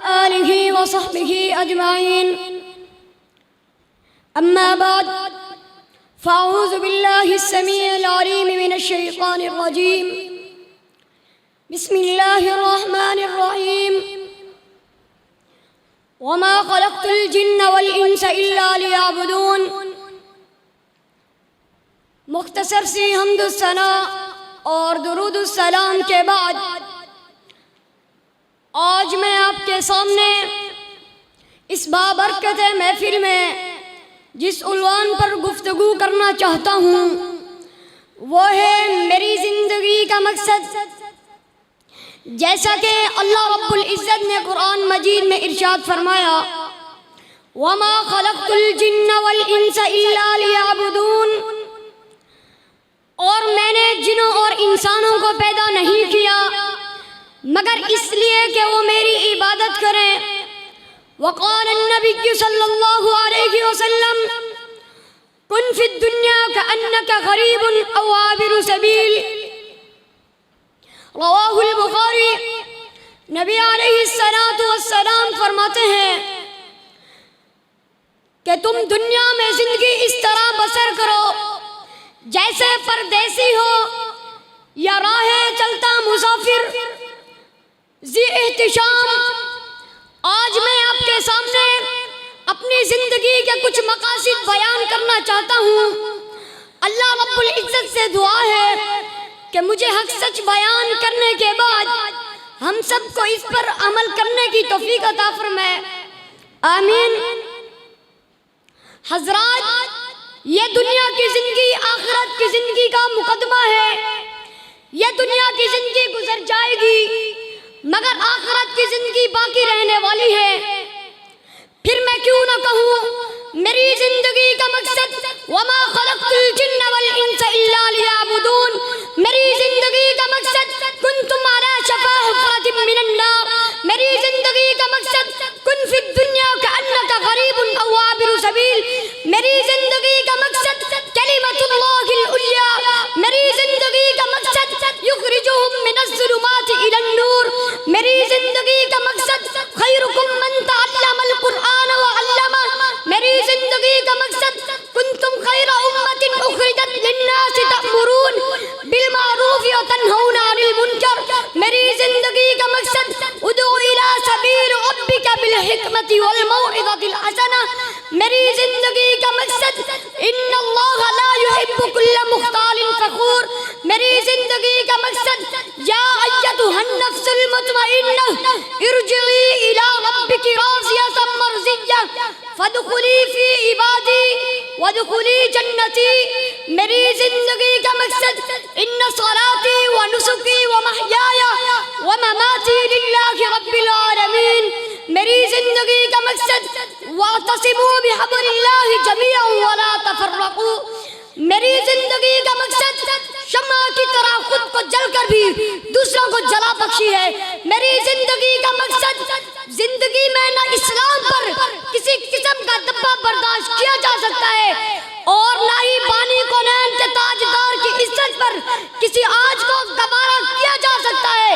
آلہ وصحبہ اجمعین اما بعد فاعوذ باللہ السمیع العلیم من الشیطان الرجیم بسم اللہ الرحمن الرحیم وما خلقت الجن والانس الا لیعبدون۔ مختصر سی حمد الثناء اور درود السلام کے بعد آج میں آپ کے سامنے اس بابرکت محفل میں جس عنوان پر گفتگو کرنا چاہتا ہوں وہ ہے میری زندگی کا مقصد۔ جیسا کہ اللہ رب العزت نے قرآن مجید میں ارشاد فرمایا وَمَا خَلَقْتُ الْجِنَّ وَالْإِنسَ إِلَّا لِيَعْبُدُونَ، اور میں نے جنوں اور انسانوں کو پیدا نہیں کیا مگر اس لیے کہ وہ میری عبادت کریں۔ وقال النبی صلی اللہ علیہ وسلم کن فی الدنیا کأنک غریب او عابر سبیل، رواہ البخاری۔ نبی علیہ السلام فرماتے ہیں کہ تم دنیا میں زندگی اس طرح بسر کرو جیسے پردیسی ہو یا راہ چلتا مسافر ذی احتشام۔ آج میں آپ کے سامنے اپنی زندگی کے کچھ مقاصد بیان کرنا چاہتا ہوں۔ اللہ رب العزت سے دعا ہے کہ مجھے حق سچ بیان کرنے کے بعد ہم سب کو اس پر عمل کرنے کی توفیق عطا فرمائے، آمین۔ حضرات، یہ دنیا کی زندگی آخرت کی زندگی کا مقدمہ ہے۔ یہ دنیا کی زندگی گزر جائے گی مگر آخرت کی زندگی باقی رہنے والی ہے۔ پھر میں کیوں نہ کہوں میری زندگی کا مقصد وَمَا خَلَقْتُ الْجِنَّ وَالْإِنسَ إِلَّا لِيَعْبُدُونَ، میری زندگی کا مقصد كُنْتُمْ عَلَى شَفَا حُفْرَةٍ مِّنَ النَّارِ، میری زندگی کا مقصد كُن فِي الدُّنْيَا كَأَنَّكَ غَرِيبٌ أَوْ عَابِرُ سَبِيلٍ، میری زندگی کا مقصد كَلِمَةُ اللَّهِ الْعُلْيَا، میری زندگی کا مقصد يُخْرِجُهُم مِّنَ الظُّلُمَاتِ إِلَى النُّورِ، میری زندگی کا مقصد خَيْرُكُم مَّن تَعَلَّمَ الْقُرْآنَ وَعَلَّمَهُ، میری زندگی کا مقصد كُنتُمْ خَيْرَ أُمَّةٍ أُخْرِجَتْ لِلنَّاسِ تَأْمُرُونَ بِالْمَعْرُوفِ وَتَنْهَوْنَ عَنِ الْمُنكَرِ، میری زندگی کا مقصد ادعو إِلَى سَبِيلِ رَبِّكَ بِالْحِکْمَةِ وَالْمَوْعِظَةِ الْحَسَنَةِ، میری زندگی کا مقصد إِنَّ اللَّهَ لَا يُحِبُّ كُلَّ مُخْتَالٍ فَخُورٍ، میری زندگی کا مقصد یا أَيَّتُهَا النَّفْسُ الْمُطْمَئِنَّةُ ارْجِعِي إِلَى رَبِّكِ رَاضِيَةً مَرْضِيَّةً فَادْخُلِي فِي عِبَادِي وَادْخُلِي جَنَّتِي، میری زندگی کا مقصد إِنَّ صَلَاتِي وَنُسُكِي وَمَحْيَايَ وَمَمَاتِي لِلَّهِ رَبِّ الْعَالَمِينَ، میری زندگی کا مقصد وَاعْتَصِمُوا بِحَبْلِ اللَّهِ جَمِيعًا وَلَا تَفَرَّقُوا، میری زندگی کا مقصد شمع کی طرح خود کو جل کر بھی دوسروں کو جلا بخشی ہے۔ میری زندگی کا مقصد زندگی میں نہ اسلام پر کسی قسم کا دبا برداشت کیا جا سکتا ہے اور نہ ہی بانی کونین کے تاجدار کی عزت پر کسی آج کو گوارا کیا جا سکتا ہے۔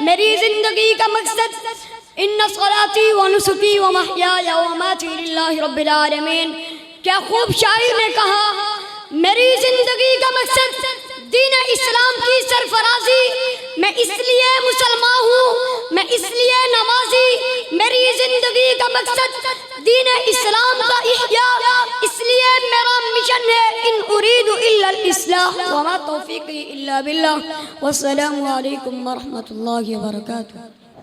میری زندگی کا مقصد ان صلاتی ونسکی ومحیای ومماتی للہ رب العالمین۔ کیا خوب شاعر نے کہا میری زندگی کا مقصد دین اسلام کی سرفرازی، میں اس لیے مسلمان ہوں، میں اس لیے نمازی، میری زندگی کا مقصد دین اسلام کا احیاء، اس لیے میرا مشن ہے ان اريد الا الاصلاح وما توفیقی الا باللہ، والسلام علیکم ورحمۃ اللہ وبرکاتہ۔